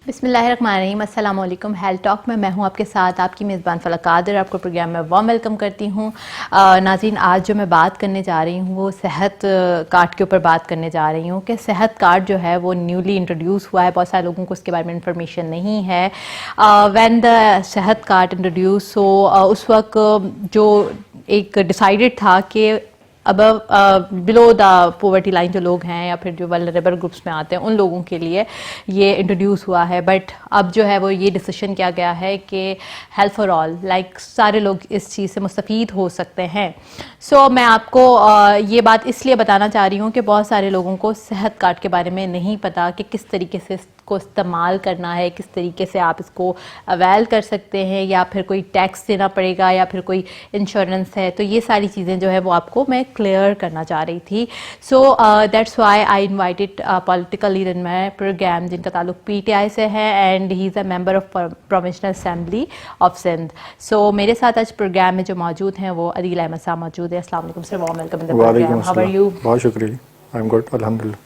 بسم اللہ الرحمن الرحیم. السلام علیکم. ہیلتھ ٹاک میں ہوں آپ کے ساتھ آپ کی میزبان فلک قادر. آپ کو پروگرام میں وارم ویلکم کرتی ہوں. ناظرین, آج جو میں بات کرنے جا رہی ہوں وہ صحت کارڈ کے اوپر بات کرنے جا رہی ہوں کہ صحت کارڈ جو ہے وہ نیولی انٹروڈیوس ہوا ہے. بہت سارے لوگوں کو اس کے بارے میں انفارمیشن نہیں ہے. وین دا صحت کارڈ انٹروڈیوس ہو اس وقت جو ایک ڈیسائیڈڈ تھا کہ بلو دا پاورٹی لائن جو لوگ ہیں یا پھر جو ولنریبل گروپس میں آتے ہیں ان لوگوں کے لیے یہ انٹروڈیوس ہوا ہے. بٹ اب جو ہے وہ یہ ڈیسیشن کیا گیا ہے کہ ہیلتھ فار آل, لائک سارے لوگ اس چیز سے مستفید ہو سکتے ہیں. سو میں آپ کو یہ بات اس لیے بتانا چاہ رہی ہوں کہ بہت سارے لوگوں کو صحت کارڈ کے بارے میں نہیں پتا کہ کس طریقے سے اس کو استعمال کرنا ہے, کس طریقے سے آپ اس کو اویل کر سکتے ہیں, یا پھر کوئی ٹیکس دینا پڑے گا یا پھر کوئی انشورنس ہے. تو یہ ساری چیزیں جو ہے وہ آپ کو میں کلیئر کرنا چاہ رہی تھی. So that's why I invited political leader in my program جن کا تعلق پی ٹی آئی سے ہے, and he is a member of provincial assembly of Sindh. So میرے ساتھ آج پروگرام میں جو موجود ہیں وہ عدیل احمد صاحب موجود ہیں. السلام علیکم سر, وارم ویلکم ان دی وعلیکم پروگرام. ہاؤ آر السلام. یو؟ بہت شکریہ. آئی ایم گڈ الحمد للہ.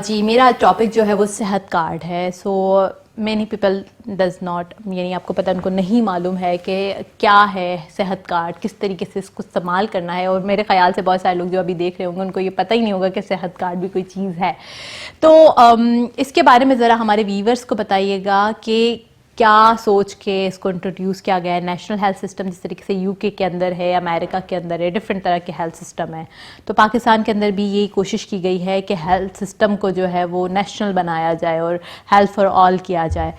جی, میرا ٹاپک جو ہے وہ صحت کارڈ ہے. So many people does not, یعنی آپ کو پتہ ان کو نہیں معلوم ہے کہ کیا ہے صحت کارڈ, کس طریقے سے اس کو استعمال کرنا ہے. اور میرے خیال سے بہت سارے لوگ جو ابھی دیکھ رہے ہوں گے ان کو یہ پتہ ہی نہیں ہوگا کہ صحت کارڈ بھی کوئی چیز ہے. تو اس کے بارے میں ذرا ہمارے ویورز کو بتائیے گا کہ کیا سوچ کے اس کو انٹروڈیوس کیا گیا ہے. نیشنل ہیلتھ سسٹم جس طریقے سے یو کے اندر ہے, امریکہ کے اندر ہے, ڈفرینٹ طرح کے ہیلتھ سسٹم ہیں, تو پاکستان کے اندر بھی یہی کوشش کی گئی ہے کہ ہیلتھ سسٹم کو جو ہے وہ نیشنل بنایا جائے اور ہیلتھ فار آل کیا جائے,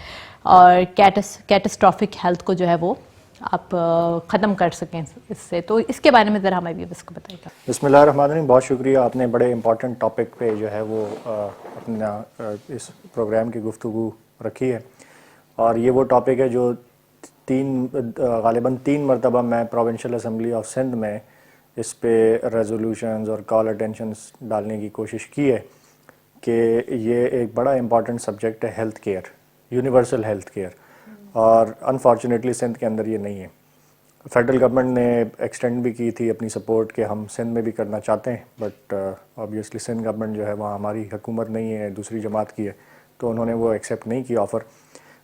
اور کیٹاسٹرافک ہیلتھ کو جو ہے وہ آپ ختم کر سکیں اس سے. تو اس کے بارے میں ذرا ہمیں ویورز کو بتائیے گا. بسم اللہ الرحمن الرحیم. بہت شکریہ, آپ نے بڑے امپورٹنٹ ٹاپک پہ جو ہے وہ اپنا اس پروگرام کی گفتگو رکھی ہے. اور یہ وہ ٹاپک ہے جو غالباً تین مرتبہ میں پروونشل اسمبلی آف سندھ میں اس پہ ریزولوشنز اور کال اٹینشنز ڈالنے کی کوشش کی ہے کہ یہ ایک بڑا امپورٹنٹ سبجیکٹ ہے health care, universal health care. اور انفارچونیٹلی سندھ کے اندر یہ نہیں ہے. فیڈرل گورنمنٹ نے ایکسٹینڈ بھی کی تھی اپنی سپورٹ کہ ہم سندھ میں بھی کرنا چاہتے ہیں, بٹ آبویسلی سندھ گورنمنٹ جو ہے وہاں ہماری حکومت نہیں ہے, دوسری جماعت کی ہے, تو انہوں نے وہ ایکسیپٹ نہیں کی آفر,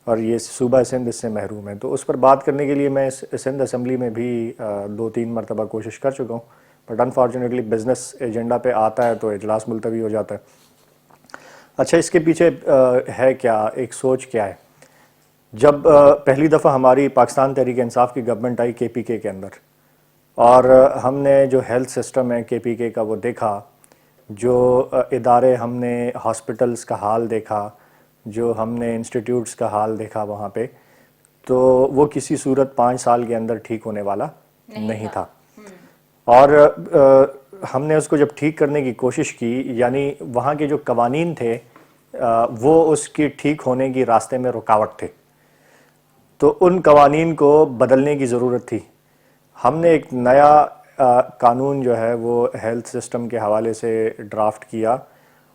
اور یہ صوبہ سندھ اس سے محروم ہے. تو اس پر بات کرنے کے لیے میں سندھ اسمبلی میں بھی 2-3 مرتبہ کوشش کر چکا ہوں, بٹ انفارچونیٹلی بزنس ایجنڈا پہ آتا ہے تو اجلاس ملتوی ہو جاتا ہے. اچھا, اس کے پیچھے ہے کیا, ایک سوچ کیا ہے. جب پہلی دفعہ ہماری پاکستان تحریک انصاف کی گورنمنٹ آئی KPK کے اندر, اور ہم نے جو ہیلتھ سسٹم ہے KPK کا وہ دیکھا, جو ادارے ہم نے ہاسپٹلز کا حال دیکھا, جو ہم نے انسٹیٹیوٹس کا حال دیکھا وہاں پہ, تو وہ کسی صورت 5 سال کے اندر ٹھیک ہونے والا نہیں تھا. اور ہم نے اس کو جب ٹھیک کرنے کی کوشش کی, یعنی وہاں کے جو قوانین تھے وہ اس کی ٹھیک ہونے کی راستے میں رکاوٹ تھے, تو ان قوانین کو بدلنے کی ضرورت تھی. ہم نے ایک نیا قانون جو ہے وہ ہیلتھ سسٹم کے حوالے سے ڈرافٹ کیا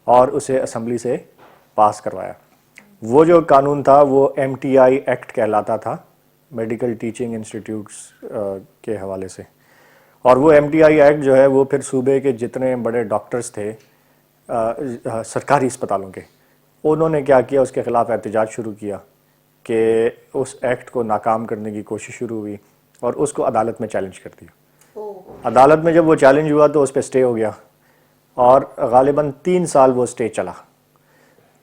اور اسے اسمبلی سے پاس کروایا. وہ جو قانون تھا وہ MTI ایکٹ کہلاتا تھا, میڈیکل ٹیچنگ انسٹیٹیوٹس کے حوالے سے. اور وہ MTI ایکٹ جو ہے وہ پھر صوبے کے جتنے بڑے ڈاکٹرز تھے سرکاری اسپتالوں کے, انہوں نے کیا کیا, اس کے خلاف احتجاج شروع کیا کہ اس ایکٹ کو ناکام کرنے کی کوشش شروع ہوئی, اور اس کو عدالت میں چیلنج کر دیا. عدالت میں جب وہ چیلنج ہوا تو اس پہ سٹے ہو گیا, اور غالباً 3 سال وہ سٹے چلا.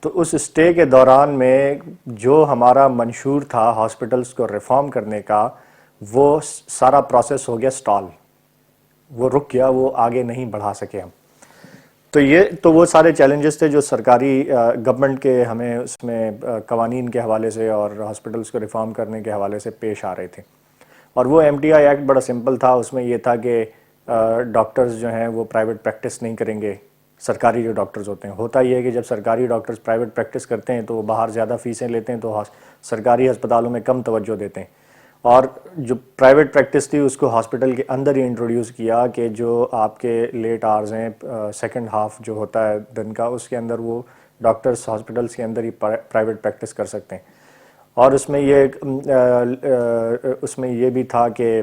تو اس سٹے کے دوران میں جو ہمارا منشور تھا ہاسپٹلز کو ریفارم کرنے کا, وہ سارا پروسیس ہو گیا سٹال, وہ رک گیا, وہ آگے نہیں بڑھا سکے ہم. تو وہ سارے چیلنجز تھے جو سرکاری گورنمنٹ کے ہمیں اس میں قوانین کے حوالے سے اور ہاسپٹلز کو ریفارم کرنے کے حوالے سے پیش آ رہے تھے. اور وہ MTI ایکٹ بڑا سمپل تھا, اس میں یہ تھا کہ ڈاکٹرز جو ہیں وہ پرائیویٹ پریکٹس نہیں کریں گے. سرکاری جو ڈاکٹرز ہوتے ہیں, ہوتا یہ ہے کہ جب سرکاری ڈاکٹرز پرائیویٹ پریکٹس کرتے ہیں تو وہ باہر زیادہ فیسیں لیتے ہیں, تو سرکاری ہسپتالوں میں کم توجہ دیتے ہیں. اور جو پرائیویٹ پریکٹس تھی اس کو ہاسپٹل کے اندر ہی انٹروڈیوس کیا کہ جو آپ کے لیٹ آورز ہیں, سیکنڈ ہاف جو ہوتا ہے دن کا, اس کے اندر وہ ڈاکٹرز ہاسپٹلس کے اندر ہی پرائیویٹ پریکٹس کر سکتے ہیں. اور اس میں یہ بھی تھا کہ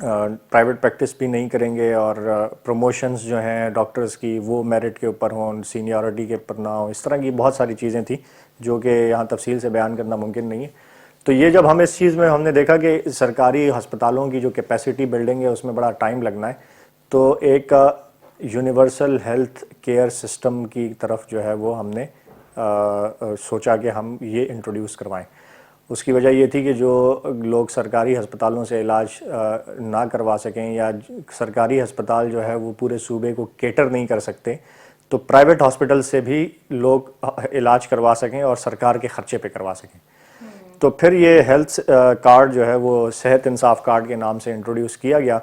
پرائیویٹ پریکٹس بھی نہیں کریں گے، اور پروموشنز جو ہیں ڈاکٹرز کی وہ میرٹ کے اوپر ہوں، سینیورٹی کے اوپر نہ ہوں. اس طرح کی بہت ساری چیزیں تھیں جو کہ یہاں تفصیل سے بیان کرنا ممکن نہیں ہے. تو یہ جب ہم اس چیز میں ہم نے دیکھا کہ سرکاری ہسپتالوں کی جو کیپیسٹی بلڈنگ ہے اس میں بڑا ٹائم لگنا ہے، تو ایک یونیورسل ہیلتھ کیئر سسٹم کی طرف جو ہے وہ ہم نے سوچا کہ ہم یہ انٹروڈیوس کروائیں. اس کی وجہ یہ تھی کہ جو لوگ سرکاری ہسپتالوں سے علاج نہ کروا سکیں، یا سرکاری ہسپتال جو ہے وہ پورے صوبے کو کیٹر نہیں کر سکتے، تو پرائیویٹ ہاسپٹل سے بھی لوگ علاج کروا سکیں اور سرکار کے خرچے پہ کروا سکیں. تو پھر یہ ہیلتھ کارڈ جو ہے وہ صحت انصاف کارڈ کے نام سے انٹروڈیوس کیا گیا.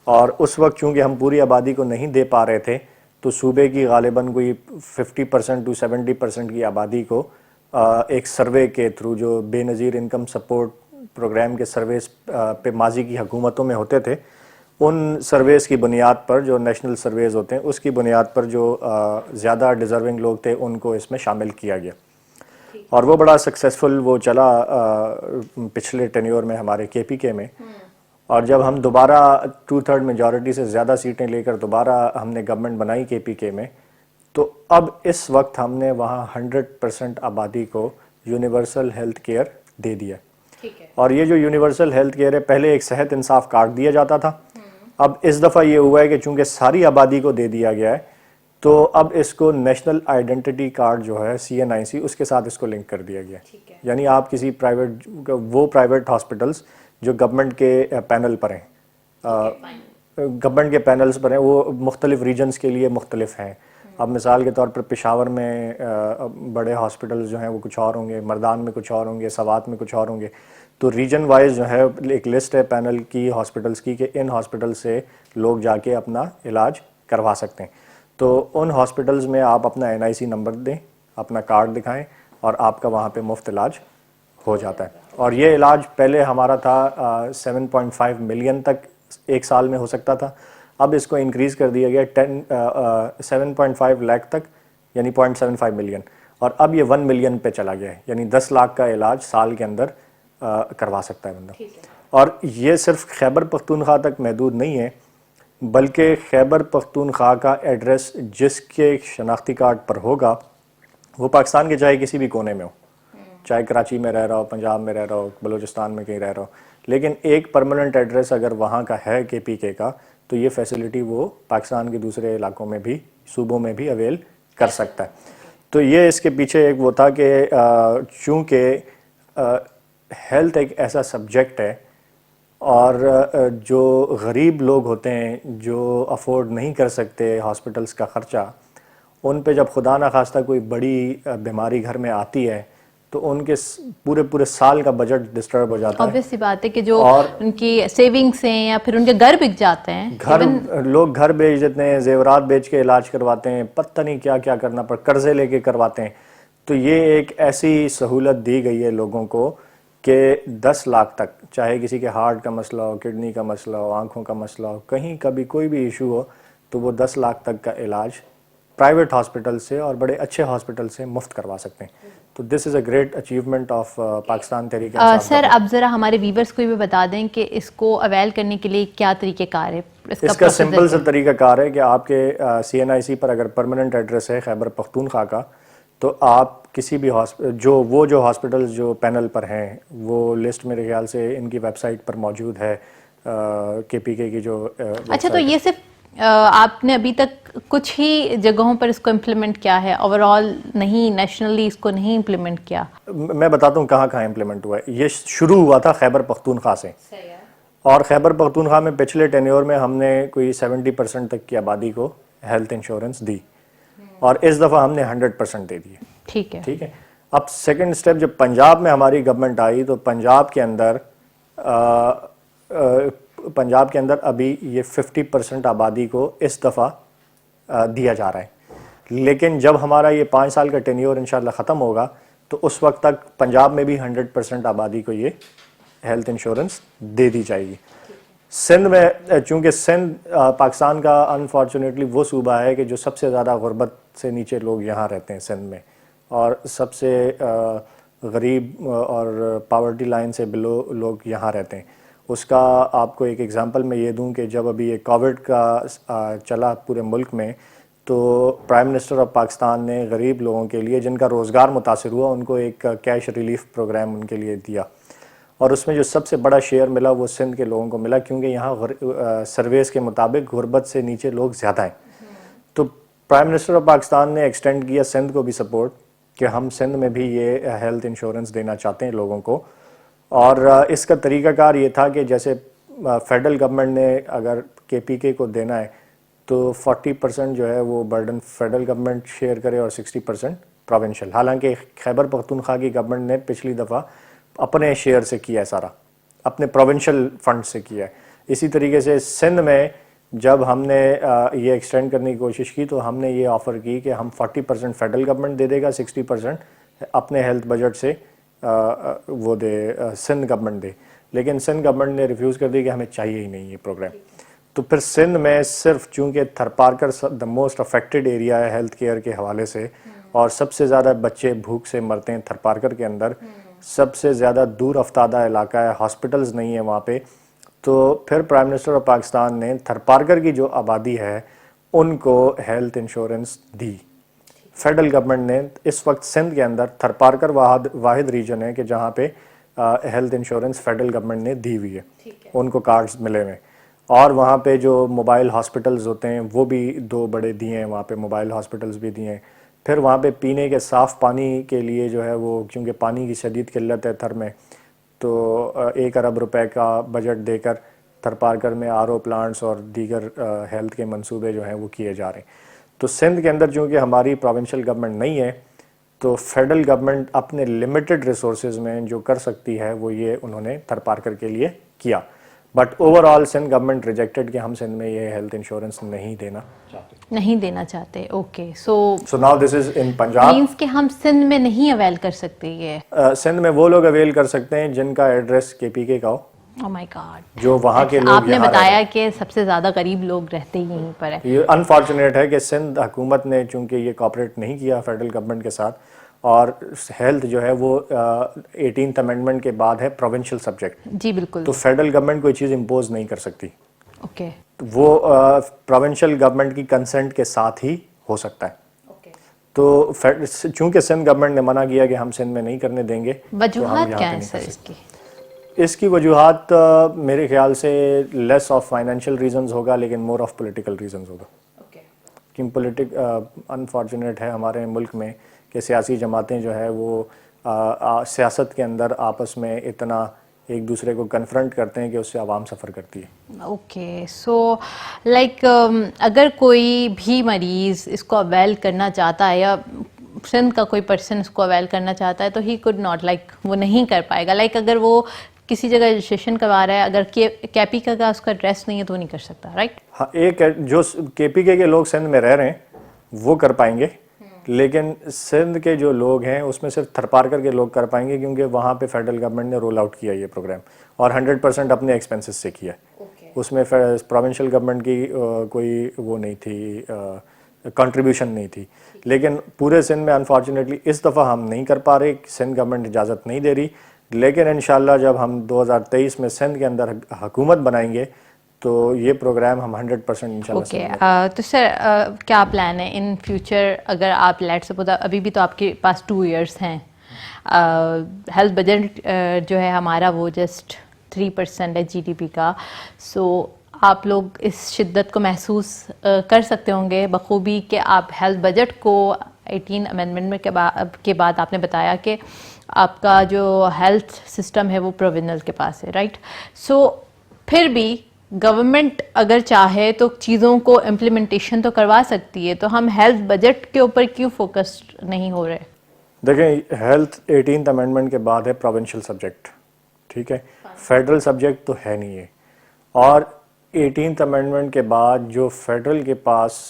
اور اس وقت چونکہ ہم پوری آبادی کو نہیں دے پا رہے تھے، تو صوبے کی غالباً کوئی 50% to 70% کی آبادی کو ایک سروے کے تھرو، جو بے نظیر انکم سپورٹ پروگرام کے سرویز پہ ماضی کی حکومتوں میں ہوتے تھے، ان سرویز کی بنیاد پر، جو نیشنل سرویز ہوتے ہیں اس کی بنیاد پر جو زیادہ ڈیزرونگ لوگ تھے ان کو اس میں شامل کیا گیا. اور وہ بڑا سکسیسفل وہ چلا پچھلے ٹینیور میں ہمارے کے پی کے میں. اور جب ہم دوبارہ 2/3 میجورٹی سے زیادہ سیٹیں لے کر دوبارہ ہم نے گورنمنٹ بنائی کے پی کے میں، تو اب اس وقت ہم نے وہاں 100% آبادی کو یونیورسل ہیلتھ کیئر دے دیا. اور یہ جو یونیورسل ہیلتھ کیئر ہے، پہلے ایک صحت انصاف کارڈ دیا جاتا تھا. اب اس دفعہ یہ ہوا ہے کہ چونکہ ساری آبادی کو دے دیا گیا ہے، تو اب اس کو نیشنل آئیڈینٹی کارڈ جو ہے CNIC، اس کے ساتھ اس کو لنک کر دیا گیا. یعنی آپ کسی پرائیویٹ ہاسپٹلز جو گورنمنٹ کے پینل پر ہیں، گورنمنٹ کے پینلز پر ہیں، وہ مختلف ریجنز کے لیے مختلف ہیں. اب مثال کے طور پر پشاور میں بڑے ہاسپٹلز جو ہیں وہ کچھ اور ہوں گے، مردان میں کچھ اور ہوں گے، سوات میں کچھ اور ہوں گے. تو ریجن وائز جو ہے ایک لسٹ ہے پینل کی ہاسپٹلز کی کہ ان ہاسپٹل سے لوگ جا کے اپنا علاج کروا سکتے ہیں. تو ان ہاسپٹلز میں آپ اپنا NIC نمبر دیں، اپنا کارڈ دکھائیں، اور آپ کا وہاں پہ مفت علاج ہو جاتا ہے. اور یہ علاج پہلے ہمارا تھا 7.5 ملین تک ایک سال میں ہو سکتا تھا. اب اس کو انکریز کر دیا گیا 7.5 لاکھ تک، یعنی 0.75 ملین. اور اب یہ 1 ملین پہ چلا گیا ہے، یعنی 10 لاکھ کا علاج سال کے اندر کروا سکتا ہے بندہ. اور یہ صرف خیبر پختونخوا تک محدود نہیں ہے، بلکہ خیبر پختونخوا کا ایڈریس جس کے شناختی کارڈ پر ہوگا، وہ پاکستان کے چاہے کسی بھی کونے میں ہو، چاہے کراچی میں رہ رہا ہو، پنجاب میں رہ رہا ہو، بلوچستان میں کہیں رہ رہا ہو، لیکن ایک پرماننٹ ایڈریس اگر وہاں کا ہے KPK کا، تو یہ فیسلٹی وہ پاکستان کے دوسرے علاقوں میں بھی، صوبوں میں بھی اویل کر سکتا ہے. تو یہ اس کے پیچھے ایک وہ تھا کہ چونکہ ہیلتھ ایک ایسا سبجیکٹ ہے، اور جو غریب لوگ ہوتے ہیں جو افورڈ نہیں کر سکتے ہاسپٹلس کا خرچہ، ان پہ جب خدا نخواستہ کوئی بڑی بیماری گھر میں آتی ہے تو ان کے پورے سال کا بجٹ ڈسٹرب ہو جاتا ہے. obvious سی بات ہے کہ جو ان کی سیونگز ہیں یا پھر ان کے گھر بک جاتے ہیں، لوگ گھر بیچ دیتے ہیں، زیورات بیچ کے علاج کرواتے ہیں، پتہ نہیں کیا کیا کرنا پڑ، قرضے لے کے کرواتے ہیں. تو یہ ایک ایسی سہولت دی گئی ہے لوگوں کو کہ 10 لاکھ تک، چاہے کسی کے ہارٹ کا مسئلہ ہو، کڈنی کا مسئلہ ہو، آنکھوں کا مسئلہ ہو، کہیں کبھی کوئی بھی ایشو ہو، تو وہ 10 لاکھ تک کا علاج پرائیویٹ ہاسپٹل سے اور بڑے اچھے ہاسپٹل سے مفت کروا سکتے ہیں. تو this is a great achievement of Pakistan Tehreek Insaf. سر اب ذرا ہمارے ویورز کو بھی بتا دیں کہ اس کو اویل کرنے کے لیے کیا طریقہ کار ہے؟ اس کا سمپل سا طریقہ کار ہے کہ آپ کے CNIC پر اگر پرماننٹ ایڈریس ہے خیبر پختونخوا کا، تو آپ کسی بھی جو ہاسپٹلز جو پینل پر ہیں، وہ لسٹ میرے خیال سے ان کی ویب سائٹ پر موجود ہے، KPK کی جو. اچھا، تو یہ صرف آپ نے ابھی تک کچھ ہی جگہوں پر اس کو امپلیمنٹ کیا ہے، اوور آل نہیں، نیشنلی اس کو نہیں امپلیمنٹ کیا؟ میں بتاتا ہوں کہاں امپلیمنٹ ہوا ہے. یہ شروع ہوا تھا خیبر پختونخوا سے، اور خیبر پختونخوا میں پچھلے ٹینیور میں ہم نے کوئی 70% تک کی آبادی کو ہیلتھ انشورنس دی، اور اس دفعہ ہم نے 100% دے دیے. ٹھیک ہے. اب سیکنڈ سٹیپ جب پنجاب میں ہماری گورنمنٹ آئی، تو پنجاب کے اندر ابھی یہ 50% آبادی کو اس دفعہ دیا جا رہا ہے. لیکن جب ہمارا یہ 5 سال کا ٹینیور انشاءاللہ ختم ہوگا، تو اس وقت تک پنجاب میں بھی 100% آبادی کو یہ ہیلتھ انشورنس دے دی جائے گی. سندھ میں، چونکہ سندھ پاکستان کا انفارچونیٹلی وہ صوبہ ہے کہ جو سب سے زیادہ غربت سے نیچے لوگ یہاں رہتے ہیں سندھ میں، اور سب سے غریب اور پاورٹی لائن سے بلو لوگ یہاں رہتے ہیں. اس کا آپ کو ایک ایگزامپل میں یہ دوں کہ جب ابھی یہ کووڈ کا چلا پورے ملک میں، تو پرائم منسٹر آف پاکستان نے غریب لوگوں کے لیے جن کا روزگار متاثر ہوا ان کو ایک کیش ریلیف پروگرام ان کے لیے دیا، اور اس میں جو سب سے بڑا شیئر ملا وہ سندھ کے لوگوں کو ملا، کیونکہ یہاں سرویز کے مطابق غربت سے نیچے لوگ زیادہ ہیں۔ تو پرائم منسٹر آف پاکستان نے ایکسٹینڈ کیا سندھ کو بھی سپورٹ کہ ہم سندھ میں بھی یہ ہیلتھ انشورنس دینا چاہتے ہیں لوگوں کو، اور اس کا طریقہ کار یہ تھا کہ جیسے فیڈرل گورنمنٹ نے اگر KPK کو دینا ہے تو 40% جو ہے وہ برڈن فیڈرل گورنمنٹ شیئر کرے اور 60% پروونشل۔ حالانکہ خیبر پختونخوا کی گورنمنٹ نے پچھلی دفعہ اپنے شیئر سے کیا ہے، سارا اپنے پروونشل فنڈ سے کیا ہے۔ اسی طریقے سے سندھ میں جب ہم نے یہ ایکسٹینڈ کرنے کی کوشش کی تو ہم نے یہ آفر کی کہ ہم 40% فیڈرل گورنمنٹ دے دے گا، 60% اپنے ہیلتھ بجٹ سے وہ دے سندھ گورنمنٹ دے، لیکن سندھ گورنمنٹ نے ریفیوز کر دی کہ ہمیں چاہیے ہی نہیں یہ پروگرام۔ تو پھر سندھ میں صرف چونکہ Tharparkar the most affected area ہے ہیلتھ کیئر کے حوالے سے، اور سب سے زیادہ بچے بھوک سے مرتے ہیں تھرپارکر کے اندر، سب سے زیادہ دور افتادہ علاقہ ہے، ہاسپٹلز نہیں ہیں وہاں پہ، تو پھر پرائم منسٹر آف پاکستان نے تھرپارکر کی جو آبادی ہے ان کو ہیلتھ انشورنس دی۔ فیڈرل گورنمنٹ نے اس وقت سندھ کے اندر تھرپارکر واحد ریجن ہے کہ جہاں پہ ہیلتھ انشورنس فیڈرل گورنمنٹ نے دی ہوئی ہے، ان کو کارڈز ملے ہوئے، اور وہاں پہ جو موبائل ہاسپٹلز ہوتے ہیں وہ بھی 2 بڑے دیے ہیں، وہاں پہ موبائل ہاسپٹلز بھی دیے ہیں۔ پھر وہاں پہ پینے کے صاف پانی کے لیے جو ہے وہ کیونکہ پانی کی شدید قلت ہے تھر میں، تو 1 ارب روپے کا بجٹ دے کر تھرپارکر میں RO پلانٹس اور دیگر ہیلتھ کے منصوبے جو ہیں وہ کیے جا رہے ہیں۔ تو سندھ کے اندر چونکہ ہماری پروونشل گورنمنٹ نہیں ہے تو فیڈرل گورنمنٹ اپنے لمیٹڈ ریسورسز میں جو کر سکتی ہے وہ یہ انہوں نے تھرپارکر کے لیے کیا، but over all Sindh government rejected کہ ہم سندھ میں یہ ہیلتھ انشورنس نہیں دینا چاہتے۔ Okay, so now this is in Punjab, means کہ ہم سندھ میں نہیں اویل کر سکتے یہ؟ سندھ میں وہ لوگ اویل کر سکتے ہیں جن کا ایڈریس KPK کا ہو، او مائی گاڈ، جو وہاں کے لوگ آپ نے بتایا کہ سب سے زیادہ غریب لوگ رہتے ہی یہیں پر ہے۔ یہ انفارچونیٹ ہے کہ سندھ حکومت نے چونکہ یہ کوآپریٹ نہیں کیا فیڈرل گورنمنٹ کے ساتھ، اور ہیلتھ جو ہے وہ 18th امینڈمنٹ کے بعد ہے پروونشل سبجیکٹ، جی بالکل، تو فیڈرل گورنمنٹ کوئی چیز امپوز نہیں کر سکتی، اوکے، وہ پروونشل گورنمنٹ کی کنسنٹ کے ساتھ ہی ہو سکتا ہے۔ تو چونکہ سندھ گورنمنٹ نے منع کیا کہ ہم سندھ میں نہیں کرنے دیں گے، وجوہات کیا ہیں سر اس کی؟ اس کی وجوہات میرے خیال سے لیس آف فائنینشیل ریزنز ہوگا لیکن مور آف پولیٹیکل ریزنز ہوگا، کیونکہ انفارچونیٹ ہے ہمارے ملک میں کہ سیاسی جماعتیں جو ہے وہ سیاست کے اندر آپس میں اتنا ایک دوسرے کو کنفرنٹ کرتے ہیں کہ اس سے عوام سفر کرتی ہے۔ اوکے، سو لائک اگر کوئی بھی مریض اس کو اویل کرنا چاہتا ہے یا سندھ کا کوئی پرسن اس کو اویل کرنا چاہتا ہے تو ہی کوڈ ناٹ، لائک وہ نہیں کر پائے گا، لائک اگر وہ کسی جگہ رجسٹریشن کروا رہا ہے، اگر KPK کا اس کا ایڈریس نہیں ہے تو وہ نہیں کر سکتا، رائٹ؟ ہاں، ایک جو KPK کے لوگ سندھ میں رہ رہے ہیں وہ کر پائیں گے، لیکن سندھ کے جو لوگ ہیں اس میں صرف تھرپارکر کے لوگ کر پائیں گے، کیونکہ وہاں پہ فیڈرل گورنمنٹ نے رول آؤٹ کیا یہ پروگرام اور 100% اپنے ایکسپینسز سے کیا، اس میں پروونشل گورنمنٹ کی کوئی وہ نہیں تھی، کنٹریبیوشن نہیں تھی، لیکن پورے سندھ میں انفارچونیٹلی اس دفعہ ہم نہیں کر پا رہے، سندھ گورنمنٹ اجازت نہیں دے رہی، لیکن انشاءاللہ جب ہم 2023 میں سندھ کے اندر حکومت بنائیں گے تو یہ پروگرام ہم 100% انشاءاللہ اوکے، تو سر کیا پلان ہے ان فیوچر؟ اگر آپ لیٹ سپوز ابھی بھی تو آپ کے پاس 2 ایئرس ہیں، ہیلتھ بجٹ جو ہے ہمارا وہ جسٹ 3% ہے GDP کا، سو آپ لوگ اس شدت کو محسوس کر سکتے ہوں گے بخوبی کہ آپ ہیلتھ بجٹ کو 18 امینڈمنٹ کے بعد آپ نے بتایا کہ آپ کا جو ہیلتھ سسٹم ہے وہ پروونل کے پاس ہے، رائٹ؟ سو پھر بھی گورنمنٹ اگر چاہے تو چیزوں کو امپلیمنٹیشن تو کروا سکتی ہے، تو ہم ہیلتھ بجٹ کے اوپر کیوں فوکس نہیں ہو رہے؟ دیکھیں، ہیلتھ 18th امینڈمنٹ کے بعد ہے پروونشل سبجیکٹ، ٹھیک ہے، فیڈرل سبجیکٹ تو ہے نہیں ہے، اور 18th امینڈمنٹ کے بعد جو فیڈرل کے پاس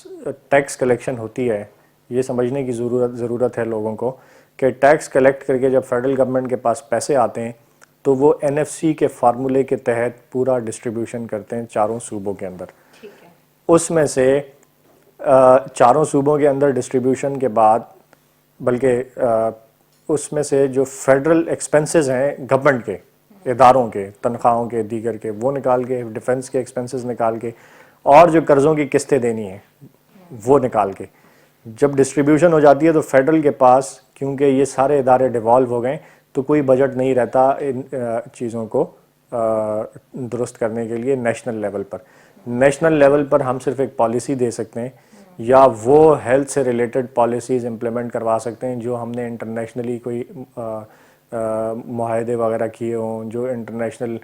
ٹیکس کلیکشن ہوتی ہے، یہ سمجھنے کی ضرورت ہے لوگوں کو کہ ٹیکس کلیکٹ کر کے جب فیڈرل گورنمنٹ کے پاس پیسے آتے ہیں تو وہ NFC کے فارمولے کے تحت پورا ڈسٹریبیوشن کرتے ہیں 4 صوبوں کے اندر، اس میں سے 4 صوبوں کے اندر ڈسٹریبیوشن کے بعد بلکہ اس میں سے جو فیڈرل ایکسپنسز ہیں گورنمنٹ کے اداروں کے تنخواہوں کے دیگر کے وہ نکال کے, ڈیفنس کے ایکسپنسز نکال کے, اور جو قرضوں کی قسطیں دینی ہیں وہ نکال کے, جب ڈسٹریبیوشن ہو جاتی ہے تو فیڈرل کے پاس, کیونکہ یہ سارے ادارے ڈیوالو ہو گئے, تو کوئی بجٹ نہیں رہتا ان چیزوں کو درست کرنے کے لیے نیشنل لیول پر. نیشنل لیول پر ہم صرف ایک پالیسی دے سکتے ہیں یا وہ ہیلتھ سے ریلیٹڈ پالیسیز امپلیمنٹ کروا سکتے ہیں جو ہم نے انٹرنیشنلی کوئی معاہدے وغیرہ کیے ہوں, جو انٹرنیشنل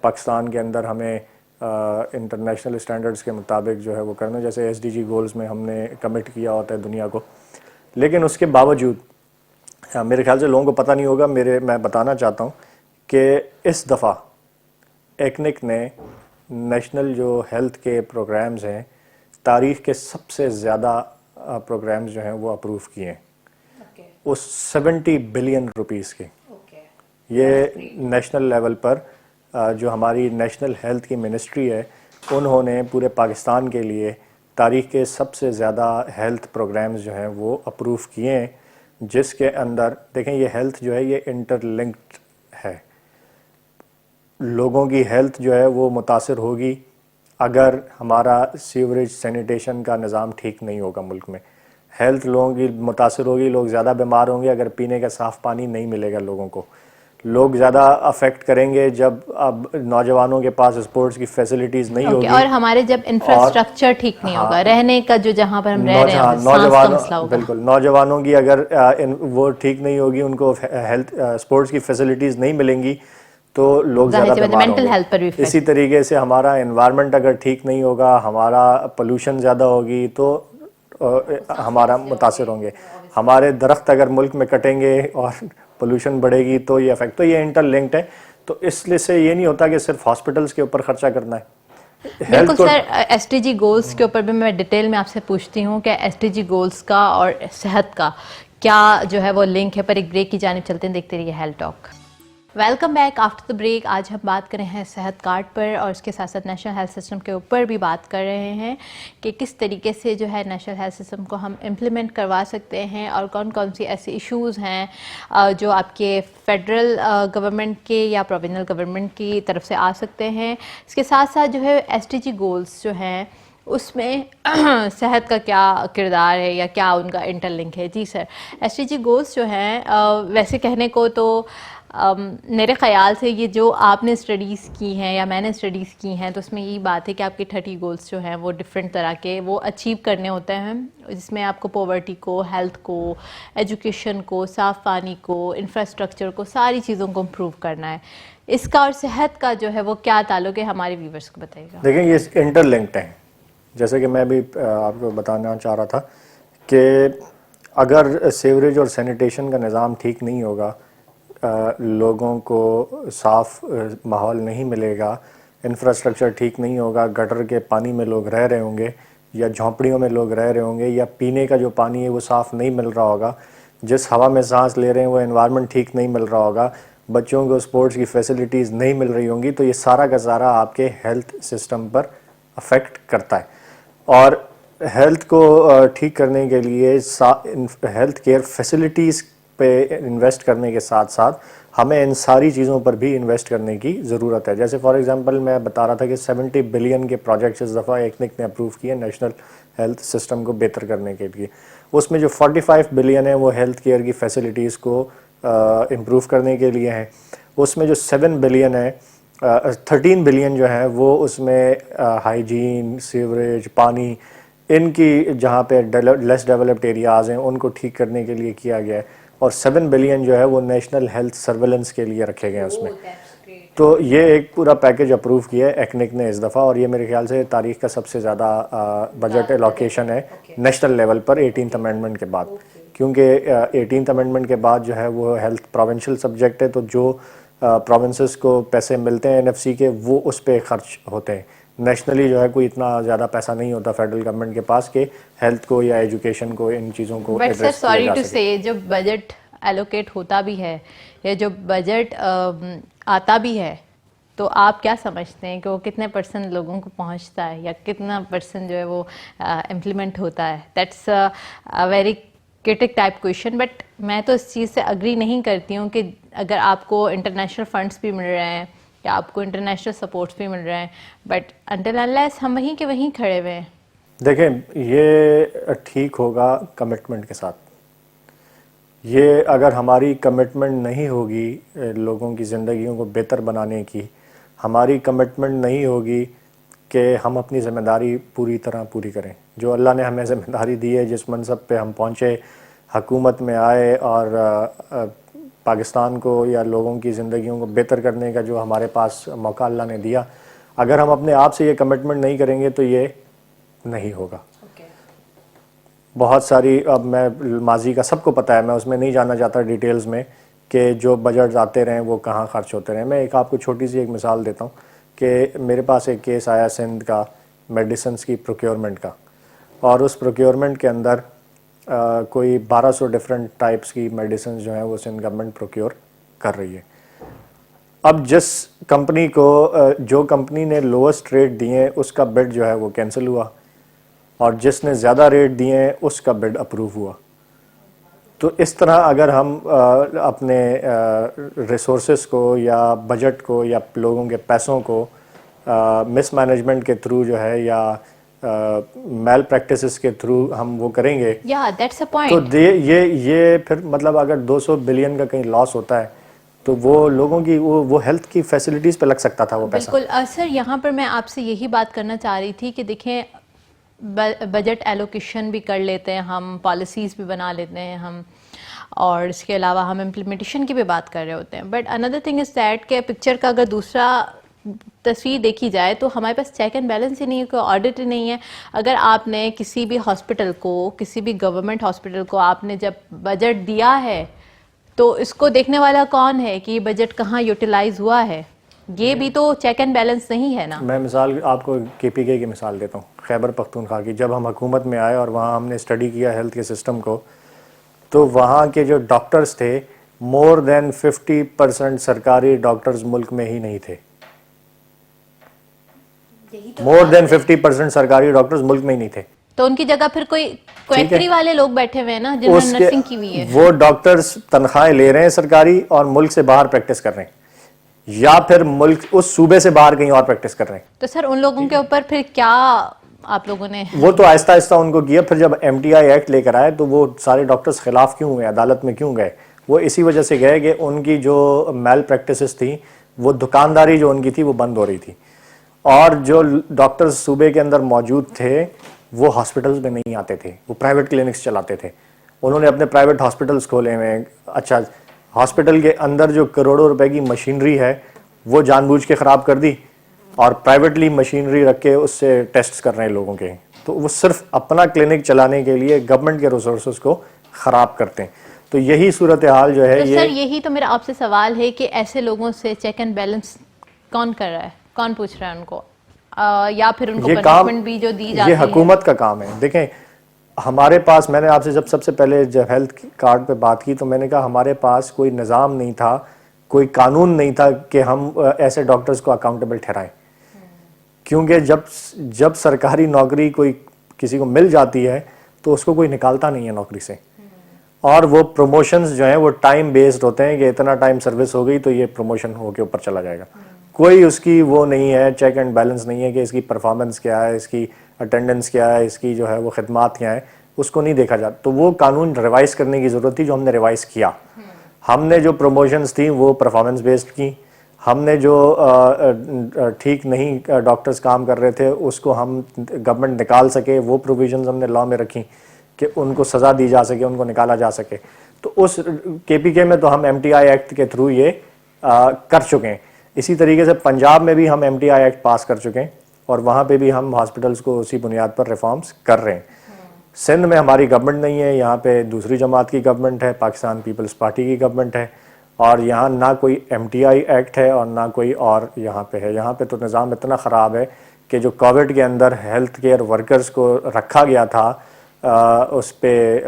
پاکستان کے اندر ہمیں انٹرنیشنل اسٹینڈرڈس کے مطابق جو ہے وہ کرنا, جیسے SDG گولز میں ہم نے کمٹ کیا ہوتا ہے دنیا کو. لیکن اس کے باوجود میرے خیال سے لوگوں کو پتہ نہیں ہوگا, میں بتانا چاہتا ہوں کہ اس دفعہ ایکنک نے نیشنل جو ہیلتھ کے پروگرامز ہیں, تاریخ کے سب سے زیادہ پروگرامز جو ہیں وہ اپروو کیے ہیں, اس 70 بلین روپیز کے. یہ نیشنل لیول پر جو ہماری نیشنل ہیلتھ کی منسٹری ہے, انہوں نے پورے پاکستان کے لیے تاریخ کے سب سے زیادہ ہیلتھ پروگرامز جو ہیں وہ اپروو کیے ہیں, جس کے اندر دیکھیں یہ ہیلتھ جو ہے یہ انٹر لنکڈ ہے. لوگوں کی ہیلتھ جو ہے وہ متاثر ہوگی اگر ہمارا سیوریج سینیٹیشن کا نظام ٹھیک نہیں ہوگا ملک میں. ہیلتھ لوگوں کی متاثر ہوگی, لوگ زیادہ بیمار ہوں گے اگر پینے کا صاف پانی نہیں ملے گا لوگوں کو. لوگ زیادہ افیکٹ کریں گے جب اب نوجوانوں کے پاس اسپورٹس کی فیسلٹیز نہیں ہوگی, اور ہمارے جب انفراسٹرکچر ٹھیک نہیں ہوگا, رہنے کا جو جہاں پر ہم رہ رہے ہیں سانس کا مسئلہ ہوگا. بالکل, نوجوانوں کی اگر وہ ٹھیک نہیں ہوگی, ان کو ہیلتھ اسپورٹس کی فیسلٹیز نہیں ملیں گی تو لوگ زیادہ بیمار ہوں گے. اسی طریقے سے ہمارا انوائرمنٹ اگر ٹھیک نہیں ہوگا, ہمارا پولوشن زیادہ ہوگی تو ہمارا متاثر ہوں گے. ہمارے درخت اگر ملک میں کٹیں گے اور پولوشن بڑھے گی تو یہ افیکٹ, تو یہ انٹر لنکڈ ہے. تو اس لیے سے یہ نہیں ہوتا کہ صرف ہاسپٹلس کے اوپر خرچہ کرنا ہے. بالکل سر, SDG گولز کے اوپر بھی میں ڈیٹیل میں آپ سے پوچھتی ہوں کہ SDG گولز کا اور صحت کا کیا جو ہے وہ لنک ہے, پر ایک بریک کی جانب چلتے ہیں, دیکھتے رہیے health talk. Welcome back after the break. آج ہم بات کر رہے ہیں صحت کارڈ پر اور اس کے ساتھ ساتھ نیشنل ہیلتھ سسٹم کے اوپر بھی بات کر رہے ہیں کہ کس طریقے سے جو ہے نیشنل ہیلتھ سسٹم کو ہم امپلیمنٹ کروا سکتے ہیں اور کون کون سی ایسے ایشوز ہیں جو آپ کے فیڈرل گورنمنٹ کے یا پروونشل گورنمنٹ کی طرف سے آ سکتے ہیں. اس کے ساتھ ساتھ جو ہے SDG گولز جو ہیں اس میں صحت کا کیا کردار ہے یا کیا ان کا انٹر لنک ہے. جی سر, SDG گولز جو ہیں ویسے کہنے کو تو میرے خیال سے یہ جو آپ نے اسٹڈیز کی ہیں یا میں نے اسٹڈیز کی ہیں تو اس میں یہی بات ہے کہ آپ کے 30 گولز جو ہیں وہ ڈفرینٹ طرح کے وہ اچیو کرنے ہوتے ہیں, جس میں آپ کو پاورٹی کو, ہیلتھ کو, ایجوکیشن کو, صاف پانی کو, انفراسٹرکچر کو, ساری چیزوں کو امپروو کرنا ہے. اس کا اور صحت کا جو ہے وہ کیا تعلق ہے, ہمارے ویورز کو بتائیے گا. دیکھیں یہ انٹر لنکڈ ہیں, جیسے کہ میں بھی آپ کو بتانا چاہ رہا تھا کہ اگر سیوریج اور سینیٹیشن کا نظام ٹھیک نہیں ہوگا, لوگوں کو صاف ماحول نہیں ملے گا, انفراسٹرکچر ٹھیک نہیں ہوگا, گٹر کے پانی میں لوگ رہ رہے ہوں گے یا جھونپڑیوں میں لوگ رہ رہے ہوں گے, یا پینے کا جو پانی ہے وہ صاف نہیں مل رہا ہوگا, جس ہوا میں سانس لے رہے ہیں وہ انوائرمنٹ ٹھیک نہیں مل رہا ہوگا, بچوں کو اسپورٹس کی فیسلٹیز نہیں مل رہی ہوں گی, تو یہ سارا کا سارا آپ کے ہیلتھ سسٹم پر افیکٹ کرتا ہے. اور ہیلتھ کو ٹھیک کرنے کے لیے ہیلتھ کیئر فیسلٹیز پہ انویسٹ کرنے کے ساتھ ساتھ ہمیں ان ساری چیزوں پر بھی انویسٹ کرنے کی ضرورت ہے. جیسے فار ایگزامپل میں بتا رہا تھا کہ 70 بلین کے پروجیکٹس اس دفعہ ایکنک نے اپروو کیے نیشنل ہیلتھ سسٹم کو بہتر کرنے کے لیے. اس میں جو 45 بلین ہے وہ ہیلتھ کیئر کی فیسلٹیز کو امپروو کرنے کے لیے ہیں. اس میں جو 7 بلین ہے 13 بلین جو ہیں وہ اس میں ہائیجین, سیوریج, پانی, ان کی جہاں پہ لیس ڈیولپڈ ایریاز ہیں ان کو ٹھیک کرنے کے لیے کیا گیا ہے, اور 7 بلین جو ہے وہ نیشنل ہیلتھ سرویلنس کے لیے رکھے گئے ہیں اس میں. تو یہ ایک پورا پیکج اپروو کیا ہے ایکنک نے اس دفعہ, اور یہ میرے خیال سے تاریخ کا سب سے زیادہ بجٹ الوکیشن ہے نیشنل لیول پر 18th امینڈمنٹ کے بعد, کیونکہ 18th امینڈمنٹ کے بعد جو ہے وہ ہیلتھ پروونشل سبجیکٹ ہے, تو جو پروونسز کو پیسے ملتے ہیں NFC کے وہ اس پہ خرچ ہوتے ہیں. نیشنلی جو ہے کوئی اتنا زیادہ پیسہ نہیں ہوتا فیڈرل گورنمنٹ کے پاس کہ ہیلتھ کو یا ایجوکیشن کو ان چیزوں کو بٹ سر سوری ٹو سے جو بجٹ ایلوکیٹ ہوتا بھی ہے یا جو بجٹ آتا بھی ہے تو آپ کیا سمجھتے ہیں کہ وہ کتنے % لوگوں کو پہنچتا ہے یا کتنا % جو ہے وہ امپلیمنٹ ہوتا ہے؟ That's very Currituck type question, but میں تو اس چیز سے اگری نہیں کرتی ہوں کہ اگر آپ کو انٹرنیشنل فنڈس بھی مل رہے ہیں یا آپ کو انٹرنیشنل سپورٹس بھی مل رہے ہیں, بٹ انٹل انلیس ہم وہیں کے وہیں کھڑے ہوئے ہیں. دیکھیں یہ ٹھیک ہوگا کمٹمنٹ کے ساتھ. یہ اگر ہماری کمٹمنٹ نہیں ہوگی لوگوں کی زندگیوں کو بہتر بنانے کی, ہماری کمٹمنٹ نہیں ہوگی کہ ہم اپنی ذمہ داری پوری طرح پوری کریں, جو اللہ نے ہمیں ذمہ داری دی ہے, جس منصب پہ ہم پہنچے, حکومت میں آئے اور پاکستان کو یا لوگوں کی زندگیوں کو بہتر کرنے کا جو ہمارے پاس موقع اللہ نے دیا, اگر ہم اپنے آپ سے یہ کمٹمنٹ نہیں کریں گے تو یہ نہیں ہوگا. بہت ساری, اب میں ماضی کا سب کو پتہ ہے, میں اس میں نہیں جانا چاہتا ڈیٹیلز میں کہ جو بجٹ آتے رہیں وہ کہاں خرچ ہوتے رہیں. میں ایک آپ کو چھوٹی سی ایک مثال دیتا ہوں کہ میرے پاس ایک کیس آیا سندھ کا میڈیسنز کی پروکیورمنٹ کا, اور اس پروکیورمنٹ کے اندر کوئی 1200 ڈفرینٹ ٹائپس کی میڈیسنز جو ہیں وہ سندھ گورنمنٹ پروکیور کر رہی ہے. اب جس کمپنی کو جو کمپنی نے لوسٹ ریٹ دیے اس کا بڈ جو ہے وہ کینسل ہوا, اور جس نے زیادہ ریٹ دیے ہیں اس کا بڈ اپروو ہوا. تو اس طرح اگر ہم اپنے ریسورسز کو یا بجٹ کو یا لوگوں کے پیسوں کو مس مینجمنٹ کے تھرو جو ہے یا میل پریکٹسز کے تھرو ہم وہ کریں گے, تو یہ پھر مطلب اگر 200 بلین کا کہیں لاس ہوتا ہے تو وہ لوگوں کی وہ ہیلتھ کی فیسلٹیز پہ لگ سکتا تھا وہ پیسہ. بالکل سر, یہاں پر میں آپ سے یہی بات کرنا چاہ رہی تھی کہ دیکھیں بجٹ ایلوکیشن بھی کر لیتے ہیں ہم, پالیسیز بھی بنا لیتے ہیں ہم, اور اس کے علاوہ ہم امپلیمنٹیشن کی بھی بات کر رہے ہوتے ہیں, but another thing is that کہ پکچر کا اگر دوسرا تصویر دیکھی جائے تو ہمارے پاس چیک اینڈ بیلنس ہی نہیں ہے, کوئی آڈٹ ہی نہیں ہے. اگر آپ نے کسی بھی ہاسپٹل کو, کسی بھی گورنمنٹ ہاسپٹل کو آپ نے جب بجٹ دیا ہے تو اس کو دیکھنے والا کون ہے کہ یہ بجٹ کہاں یوٹیلائز ہوا ہے؟ یہ بھی تو چیک اینڈ بیلنس نہیں ہے نا. میں مثال آپ کو KPK کی مثال دیتا ہوں, خیبر پختونخوا کی. جب ہم حکومت میں آئے اور وہاں ہم نے اسٹڈی کیا ہیلتھ کے سسٹم کو, تو وہاں کے جو ڈاکٹرز تھے مور دین 50% سرکاری ڈاکٹرز ملک میں ہی نہیں تھے. مور دین 50% سرکاری ڈاکٹرز ملک میں ہی نہیں تھے. تو ان کی جگہ پھر کوئی کویٹری والے لوگ بیٹھے ہوئے ہیں نا جنہوں نے نرسنگ کی ہوئی ہے. وہ ڈاکٹرز تنخواہیں لے رہے ہیں سرکاری اور ملک سے باہر پریکٹس کر رہے ہیں, یا پھر ملک اس صوبے سے باہر کہیں اور پریکٹس کر رہے ہیں. تو سر ان لوگوں کے اوپر پھر کیا آپ لوگوں نے وہ تو آہستہ آہستہ ان کو کیا. پھر جب MTI ایکٹ لے کر آئے تو وہ سارے ڈاکٹرز خلاف کیوں ہوئے, عدالت میں کیوں گئے؟ وہ اسی وجہ سے گئے کہ ان کی جو میل پریکٹسز تھیں, وہ دکانداری جو ان کی تھی وہ بند ہو رہی تھی, اور جو ڈاکٹرز صوبے کے اندر موجود تھے وہ ہاسپٹلز میں نہیں آتے تھے, وہ پرائیویٹ کلینکس چلاتے تھے. انہوں نے اپنے پرائیویٹ ہاسپٹلز کھولے ہوئے ہیں. اچھا, ہاسپٹل کے اندر جو کروڑوں روپے کی مشینری ہے وہ جان بوجھ کے خراب کر دی, اور پرائیویٹلی مشینری رکھ کے اس سے ٹیسٹ کر رہے ہیں لوگوں کے. تو وہ صرف اپنا کلینک چلانے کے لیے گورنمنٹ کے ریسورسز کو خراب کرتے ہیں. تو یہی صورتحال جو ہے تو سر یہی تو میرا آپ سے سوال ہے کہ ایسے لوگوں سے چیک اینڈ بیلنس کون کر رہا ہے, کون پوچھ رہا ہے ان کو, یا پھر ان کو پنشمنٹ بھی جو دی جاتی ہے؟ یہ حکومت کا کام ہے. دیکھیں ہمارے پاس, میں نے آپ سے جب سب سے پہلے جب ہیلتھ کارڈ پہ بات کی تو میں نے کہا ہمارے پاس کوئی نظام نہیں تھا, کوئی قانون نہیں تھا کہ ہم ایسے ڈاکٹرز کو اکاؤنٹیبل ٹھہرائیں. کیونکہ جب سرکاری نوکری کوئی کسی کو مل جاتی ہے تو اس کو کوئی نکالتا نہیں ہے نوکری سے, اور وہ پروموشنز جو ہیں وہ ٹائم بیسڈ ہوتے ہیں کہ اتنا ٹائم سروس ہو گئی تو یہ پروموشن ہو کے اوپر چلا جائے گا. کوئی اس کی وہ نہیں ہے, چیک اینڈ بیلنس نہیں ہے کہ اس کی پرفارمنس کیا ہے, اس کی اٹینڈنس کیا ہے, اس کی جو ہے وہ خدمات کیا ہیں, اس کو نہیں دیکھا جاتا. تو وہ قانون ریوائز کرنے کی ضرورت تھی, جو ہم نے ریوائز کیا. ہم نے جو پروموشنز تھیں وہ پرفارمنس بیسڈ کی. ہم نے جو ٹھیک نہیں ڈاکٹرز کام کر رہے تھے اس کو ہم گورنمنٹ نکال سکے, وہ پروویژنز ہم نے لاء میں رکھی کہ ان کو سزا دی جا سکے, ان کو نکالا جا سکے. تو اس KPK میں تو ہم MTI ایکٹ کے تھرو یہ کر چکے ہیں. اسی طریقے سے پنجاب میں بھی ہم MTI ایکٹ پاس کر چکے ہیں, اور وہاں پہ بھی ہم ہاسپٹلس کو اسی بنیاد پر ریفارمز کر رہے ہیں. سندھ میں ہماری گورنمنٹ نہیں ہے, یہاں پہ دوسری جماعت کی گورنمنٹ ہے, پاکستان پیپلز پارٹی کی گورنمنٹ ہے, اور یہاں نہ کوئی MTI ایکٹ ہے اور نہ کوئی اور یہاں پہ ہے. یہاں پہ تو نظام اتنا خراب ہے کہ جو کووڈ کے اندر ہیلتھ کیئر ورکرز کو رکھا گیا تھا اس پہ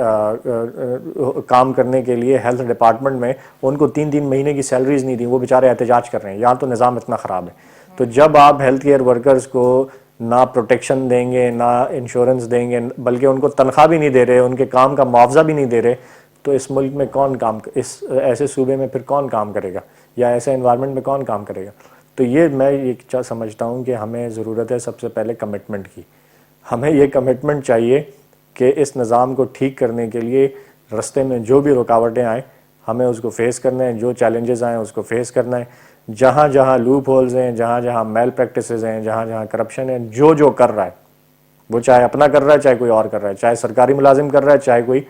کام کرنے کے لیے ہیلتھ ڈپارٹمنٹ میں, ان کو 3 مہینے کی سیلریز نہیں دی, وہ بیچارے احتجاج کر رہے ہیں. یہاں تو نظام اتنا خراب ہے. تو جب آپ ہیلتھ کیئر ورکرز کو نہ پروٹیکشن دیں گے نہ انشورنس دیں گے بلکہ ان کو تنخواہ بھی نہیں دے رہے, ان کے کام کا معاوضہ بھی نہیں دے رہے, تو اس ملک میں کون کام, اس ایسے صوبے میں پھر کون کام کرے گا یا ایسے انوائرمنٹ میں کون کام کرے گا. تو یہ میں یہ سمجھتا ہوں کہ ہمیں ضرورت ہے سب سے پہلے کمٹمنٹ کی. ہمیں یہ کمٹمنٹ چاہیے کہ اس نظام کو ٹھیک کرنے کے لیے رستے میں جو بھی رکاوٹیں آئیں ہمیں اس کو فیس کرنا ہے, جو چیلنجز آئیں اس کو فیس کرنا ہے. جہاں جہاں لوپ ہولز ہیں, جہاں جہاں میل پریکٹسز ہیں, جہاں جہاں کرپشن ہے, جو کر رہا ہے وہ چاہے اپنا کر رہا ہے چاہے کوئی اور کر رہا ہے, چاہے سرکاری ملازم کر رہا ہے چاہے کوئی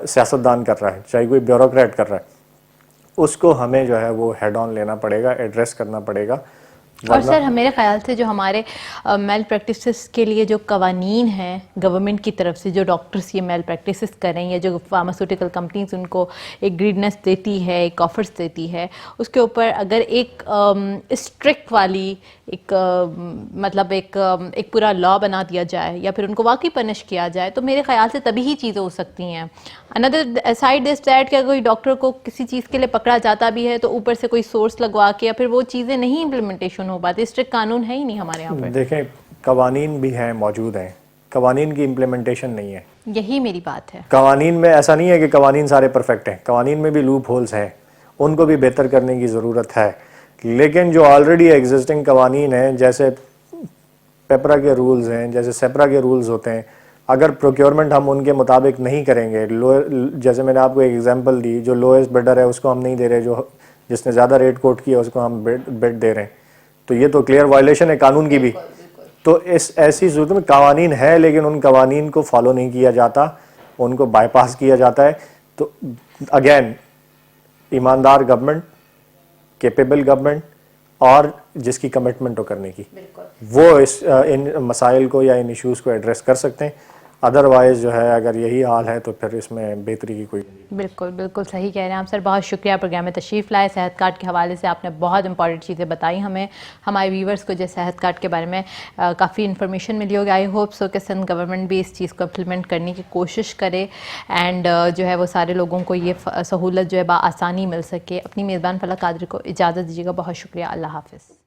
سیاستدان کر رہا ہے چاہے کوئی بیوروکریٹ کر رہا ہے, اس کو ہمیں جو ہے وہ ہیڈ آن لینا پڑے گا, ایڈریس کرنا پڑے گا. اور سر میرے خیال سے جو ہمارے میل پریکٹسز کے لیے جو قوانین ہیں گورنمنٹ کی طرف سے, جو ڈاکٹرس یہ میل پریکٹسز کریں یا جو فارماسیوٹیکل کمپنیز ان کو ایک گریڈنس دیتی ہے, ایک آفرس دیتی ہے, اس کے اوپر اگر ایک اسٹرکٹ والی ایک مطلب ایک پورا لا بنا دیا جائے یا پھر ان کو واقعی پنش کیا جائے تو میرے خیال سے تبھی ہی چیزیں ہو سکتی ہیں. اندر سائڈ از دیٹ کہ کوئی ڈاکٹر کو کسی چیز کے لیے پکڑا جاتا بھی ہے تو اوپر سے کوئی سورس لگوا کے یا پھر وہ چیزیں نہیں امپلیمنٹیشن ہو پاتی, اسٹرکٹ قانون ہے ہی نہیں ہمارے یہاں پہ. دیکھیں قوانین بھی ہیں, موجود ہیں, قوانین کی امپلیمنٹیشن نہیں ہے. یہی میری بات ہے. قوانین میں ایسا نہیں ہے کہ قوانین سارے پرفیکٹ ہیں, قوانین میں بھی لوپ ہولز ہیں, ان کو بھی بہتر کرنے کی ضرورت ہے. لیکن جو آلریڈی ایگزسٹنگ قوانین ہیں جیسے پیپرا کے رولز ہیں, جیسے سیپرا کے رولز ہوتے ہیں, اگر پروکیورمنٹ ہم ان کے مطابق نہیں کریں گے, جیسے میں نے آپ کو ایک ایگزامپل دی, جو لوئسٹ بڈر ہے اس کو ہم نہیں دے رہے, جو جس نے زیادہ ریٹ کوٹ کیا اس کو ہم بیڈ دے رہے ہیں, تو یہ تو کلیئر وائلیشن ہے قانون کی بھی. تو اس ایسی صورت میں قوانین ہے لیکن ان قوانین کو فالو نہیں کیا جاتا, ان کو بائی پاس کیا جاتا ہے. تو اگین ایماندار گورنمنٹ, کیپیبل گورنمنٹ اور جس کی کمٹمنٹ ہو کرنے کی, وہ ان مسائل کو یا ان ایشوز کو ایڈریس کر سکتے ہیں. ادروائز جو ہے اگر یہی حال ہے تو پھر اس میں بہتری کی کوئی بالکل صحیح کہہ رہے ہیں آپ سر. بہت شکریہ پروگرام میں تشریف لائے. صحت کارڈ کے حوالے سے آپ نے بہت امپورٹنٹ چیزیں بتائی ہمیں, ہمارے ویورز کو جو صحت کارڈ کے بارے میں کافی انفارمیشن ملی ہوگی. آئی ہوپ سو کہ سندھ گورنمنٹ بھی اس چیز کو امپلیمنٹ کرنے کی کوشش کرے اینڈ جو ہے وہ سارے لوگوں کو یہ سہولت جو ہے بآسانی مل سکے. اپنی میزبان فلک قادری کو اجازت دیجیے گا. بہت شکریہ. اللہ حافظ.